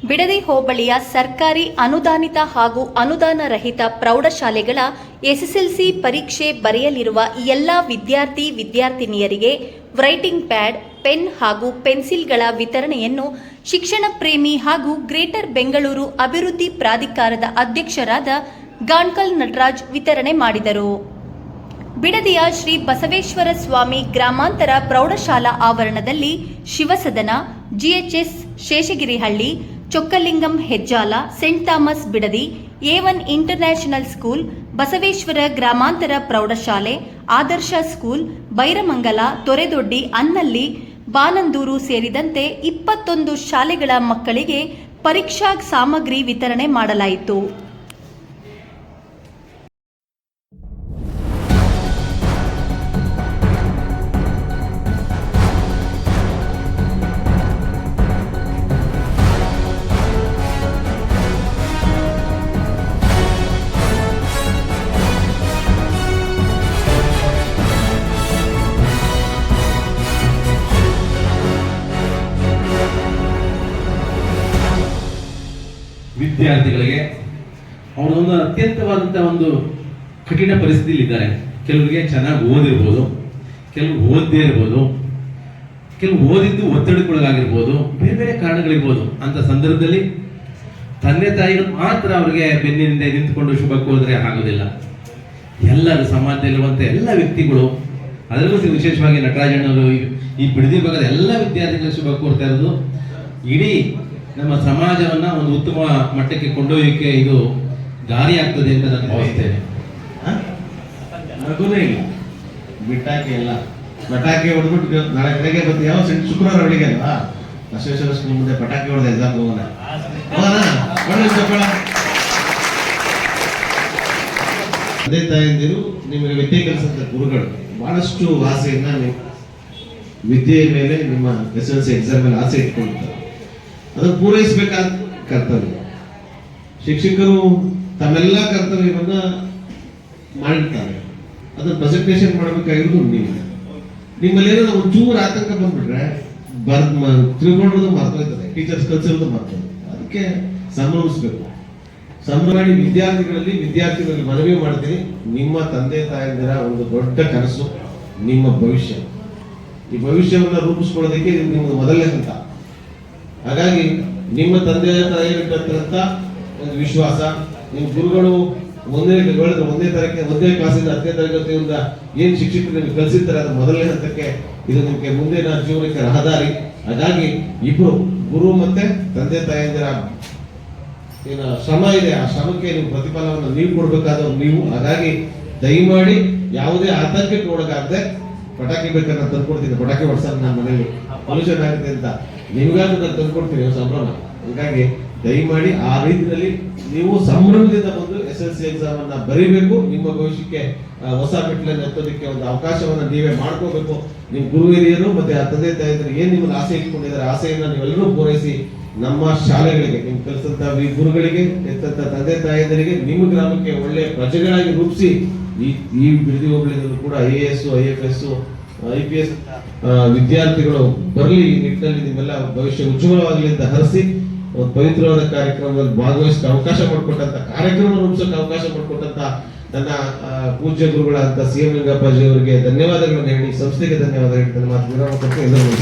ಬಿಡದಿ ಹೋಬಳಿಯ ಸರ್ಕಾರಿ ಅನುದಾನಿತ ಹಾಗೂ ಅನುದಾನ ರಹಿತ ಪ್ರೌಢಶಾಲೆಗಳ ಎಸ್ಎಸ್ಎಲ್ಸಿ ಪರೀಕ್ಷೆ ಬರೆಯಲಿರುವ ಎಲ್ಲ ವಿದ್ಯಾರ್ಥಿನಿಯರಿಗೆ ರೈಟಿಂಗ್ ಪ್ಯಾಡ್, ಪೆನ್ ಹಾಗೂ ಪೆನ್ಸಿಲ್ಗಳ ವಿತರಣೆಯನ್ನು ಶಿಕ್ಷಣ ಪ್ರೇಮಿ ಹಾಗೂ ಗ್ರೇಟರ್ ಬೆಂಗಳೂರು ಅಭಿವೃದ್ಧಿ ಪ್ರಾಧಿಕಾರದ ಅಧ್ಯಕ್ಷರಾದ ಗಾಣ್ಕಲ್ ನಟರಾಜ್ ವಿತರಣೆ ಮಾಡಿದರು. ಬಿಡದಿಯ ಶ್ರೀ ಬಸವೇಶ್ವರ ಸ್ವಾಮಿ ಗ್ರಾಮಾಂತರ ಪ್ರೌಢಶಾಲಾ ಆವರಣದಲ್ಲಿ Shivasadana, GHS Sheshagirihalli, Chokkalingam Hejjala, saint Thomas Bidadi, A1 international school, Basaveshwara ಗ್ರಾಮಾಂತರ ಪ್ರೌಢಶಾಲೆ, ಆದರ್ಶ ಸ್ಕೂಲ್, ಬೈರಮಂಗಲ, ತೊರೆದೊಡ್ಡಿ, ಅನ್ನಲ್ಲಿ, ಬಾನಂದೂರು ಸೇರಿದಂತೆ 21 ಶಾಲೆಗಳ ಮಕ್ಕಳಿಗೆ ಪರೀಕ್ಷಾ ಸಾಮಗ್ರಿ ವಿತರಣೆ ಮಾಡಲಾಯಿತು. ವಿದ್ಯಾರ್ಥಿಗಳಿಗೆ ಅವರೊಂದು ಅತ್ಯಂತವಾದಂಥ ಒಂದು ಕಠಿಣ ಪರಿಸ್ಥಿತಿಯಲ್ಲಿ ಇದ್ದಾರೆ. ಕೆಲವರಿಗೆ ಚೆನ್ನಾಗಿ ಓದಿರ್ಬೋದು, ಕೆಲವು ಓದದೇ ಇರ್ಬೋದು, ಕೆಲವು ಓದಿದ್ದು ಒತ್ತಡಕ್ಕೊಳಗಾಗಿರ್ಬೋದು, ಬೇರೆ ಬೇರೆ ಕಾರಣಗಳಿರ್ಬೋದು. ಅಂತ ಸಂದರ್ಭದಲ್ಲಿ ತಂದೆ ತಾಯಿಗಳು ಮಾತ್ರ ಅವರಿಗೆ ಬೆನ್ನಿನಿಂದ ನಿಂತುಕೊಂಡು ಶುಭ ಕೋರಿದ್ರೆ ಆಗೋದಿಲ್ಲ. ಎಲ್ಲರೂ ಸಮಾಜದಲ್ಲಿರುವಂಥ ಎಲ್ಲ ವ್ಯಕ್ತಿಗಳು, ಅದರಲ್ಲೂ ವಿಶೇಷವಾಗಿ ನಟರಾಜಣ್ಣವರು ಈ ಬಿಡದಿ ಭಾಗದ ಎಲ್ಲ ವಿದ್ಯಾರ್ಥಿಗಳಿಗೆ ಶುಭ ಕೋರ್ತಾ ಇರೋದು ಇಡೀ ನಮ್ಮ ಸಮಾಜವನ್ನ ಒಂದು ಉತ್ತಮ ಮಟ್ಟಕ್ಕೆ ಕೊಂಡೊಯ್ಯಕ್ಕೆ ಇದು ದಾರಿ ಆಗ್ತದೆ ಅಂತ ನಾನು ಭಾವಿಸ್ತೇನೆ. ಮಗುನೇ ಇಲ್ಲ, ಬಿಟ್ಟಾಕಿ ಎಲ್ಲ ಪಟಾಕಿ ಹೊಡೆದ್ಬಿಟ್ಟು ನಾಳೆ ಬೆಳಗ್ಗೆ ಬಂದು ಯಾವ ಶುಕ್ರವಾರ ಬೆಳಿಗ್ಗೆ ಅಲ್ವಾ ಬಸವೇಶ್ವರ ಸ್ಕೂಲ್ ಮುಂದೆ ಪಟಾಕಿ ಹೊಡೆದ ಎಕ್ಸಾಮ್ ಹೋಗೋಣ. ತಂದೆ ತಾಯಂದಿರು, ನಿಮಗೆ ವಿದ್ಯೆ ಕಲಿಸಿದ ಗುರುಗಳು ಬಹಳಷ್ಟು ಆಸೆಯನ್ನ ವಿದ್ಯೆಯ ಮೇಲೆ, ನಿಮ್ಮ SSLC ಎಕ್ಸಾಮ್ ಮೇಲೆ ಆಸೆ ಇಟ್ಕೊಳ್ತಾರೆ. ಅದನ್ನು ಪೂರೈಸಬೇಕಾದ ಕರ್ತವ್ಯ. ಶಿಕ್ಷಕರು ತಮ್ಮೆಲ್ಲ ಕರ್ತವ್ಯವನ್ನ ಮಾಡಿರ್ತಾರೆ. ಅದನ್ನು ಪ್ರೆಸೆಂಟೇಷನ್ ಮಾಡಬೇಕಾಗಿರೋದು ನಿಮ್ಮಲ್ಲಿ ಏನೋ ಒಂಚೂರು ಆತಂಕ ಬಂದ್ಬಿಟ್ರೆ ತಿಳ್ಕೊಂಡಿರೋದು ಮರ್ತೋಯ್ತದೆ, ಟೀಚರ್ಸ್ ಕಲ್ಸಿರೋದು ಮರ್ತೋಯ್ತದೆ. ಅದಕ್ಕೆ ಸಂಭ್ರಮಿಸ್ಬೇಕು. ಸಂಭ್ರಮ ವಿದ್ಯಾರ್ಥಿಗಳಲ್ಲಿ ಮನವಿ ಮಾಡ್ತೀನಿ, ನಿಮ್ಮ ತಂದೆ ತಾಯಂದಿರ ಒಂದು ದೊಡ್ಡ ಕನಸು ನಿಮ್ಮ ಭವಿಷ್ಯ. ಈ ಭವಿಷ್ಯವನ್ನು ರೂಪಿಸ್ಕೊಳ್ಳೋದಕ್ಕೆ ನಿಮ್ಗೆ ಮೊದಲನೇ ಹಂತ. ಹಾಗಾಗಿ ನಿಮ್ಮ ತಂದೆ ತಾಯಿಗಿರ್ತಕ್ಕಂಥ ಒಂದು ವಿಶ್ವಾಸ, ನಿಮ್ಮ ಗುರುಗಳು ಒಂದೇ ಕ್ಲಾಸಿಂದ 10ನೇ ತರಗತಿಯಿಂದ ಏನ್ ಶಿಕ್ಷಕರು ನಿಮ್ಗೆ ಕಲಿಸಿರ್ತಾರೆ ಅದು ಮೊದಲನೇ ಹಂತಕ್ಕೆ. ಇದು ನಿಮ್ಗೆ ಮುಂದಿನ ಜೀವನಕ್ಕೆ ರಹದಾರಿ. ಹಾಗಾಗಿ ಇಬ್ರು ಗುರು ಮತ್ತೆ ತಂದೆ ತಾಯಿಯಂದಿರ ಏನು ಶ್ರಮ ಇದೆ, ಆ ಶ್ರಮಕ್ಕೆ ನೀವು ಪ್ರತಿಫಲವನ್ನು ನೀವು ಕೊಡ್ಬೇಕಾದವ್ರು ನೀವು. ಹಾಗಾಗಿ ದಯಮಾಡಿ ಯಾವುದೇ ಆತಂಕಕ್ಕೆ ಒಳಗಾಗದೆ ಪಟಾಕಿ ಬೇಕಾದ್ರೆ ನಾನು ತಂದ್ಕೊಡ್ತೀನಿ, ಪಟಾಕಿ ಹೊಡ್ಸೋದು ನನ್ನ ಮನೇಲಿ ಪೊಲ್ಯೂಷನ್ ಆಗುತ್ತೆ ಅಂತ ನಿಮ್ಗಾದ್ರೂ ನಾನು ತಂದ್ಕೊಡ್ತೀನಿ ಸಂಭ್ರಮ. ಹೀಗಾಗಿ ದಯಮಾಡಿ ಆ ರೀತಿಯಲ್ಲಿ ನೀವು ಸಂಭ್ರಮದಿಂದ ಬಂದು SSLC ಎಕ್ಸಾಮ್ ಅನ್ನ ಬರೀಬೇಕು. ನಿಮ್ಮ ಭವಿಷ್ಯಕ್ಕೆ ಹೊಸ ಮೆಟ್ಲನ್ನು ಎತ್ತೋದಕ್ಕೆ ಒಂದು ಅವಕಾಶವನ್ನ ನೀವೇ ಮಾಡ್ಕೋಬೇಕು. ನಿಮ್ಮ ಗುರು ಹಿರಿಯರು ಮತ್ತೆ ಆ ತಂದೆ ತಾಯಿಯರು ಏನ್ ನಿಮ್ಮನ್ನು ಆಸೆ ಇಟ್ಕೊಂಡಿದ್ದಾರೆ, ಆಸೆಯನ್ನ ನೀವೆಲ್ಲರೂ ಪೂರೈಸಿ ನಮ್ಮ ಶಾಲೆಗಳಿಗೆ, ನಿಮ್ ಕಲಿಸಂತ ಗುರುಗಳಿಗೆ, ಎತ್ತಂತ ತಂದೆ ತಾಯಿಯರಿಗೆ, ನಿಮ್ಮ ಗ್ರಾಮಕ್ಕೆ ಒಳ್ಳೆ ಪ್ರಜೆಗಳಾಗಿ ರೂಪಿಸಿ ಈ ಬಿಡದಿ ಹೋಬಳಿಯಲ್ಲೂ ಕೂಡ IAS, IFS, IPS ವಿದ್ಯಾರ್ಥಿಗಳು ಬರಲಿ. ಈ ನಿಟ್ಟಿನಲ್ಲಿ ನಿಮ್ಮೆಲ್ಲ ಭವಿಷ್ಯ ಉಜ್ವಲವಾಗಲಿ ಅಂತ ಹರಿಸಿ ಒಂದು ಪವಿತ್ರವಾದ ಕಾರ್ಯಕ್ರಮದಲ್ಲಿ ಭಾಗವಹಿಸಕ್ಕೆ ಅವಕಾಶ ಮಾಡಿಕೊಟ್ಟಂತ, ಕಾರ್ಯಕ್ರಮ ರೂಪಿಸಕ್ಕೆ ಅವಕಾಶ ಮಾಡಿಕೊಟ್ಟಂತ ನನ್ನ ಪೂಜ್ಯ ಗುರುಗಳಾದಂತ CM ಲಿಂಗಪ್ಪಾಜಿ ಅವರಿಗೆ ಧನ್ಯವಾದಗಳನ್ನು ಹೇಳಿ, ಸಂಸ್ಥೆಗೆ ಧನ್ಯವಾದ ಹೇಳಿ ನನ್ನ ಮಾತು ವಿರಾಮ ಕೊಟ್ಟು ಎಲ್ಲರೂ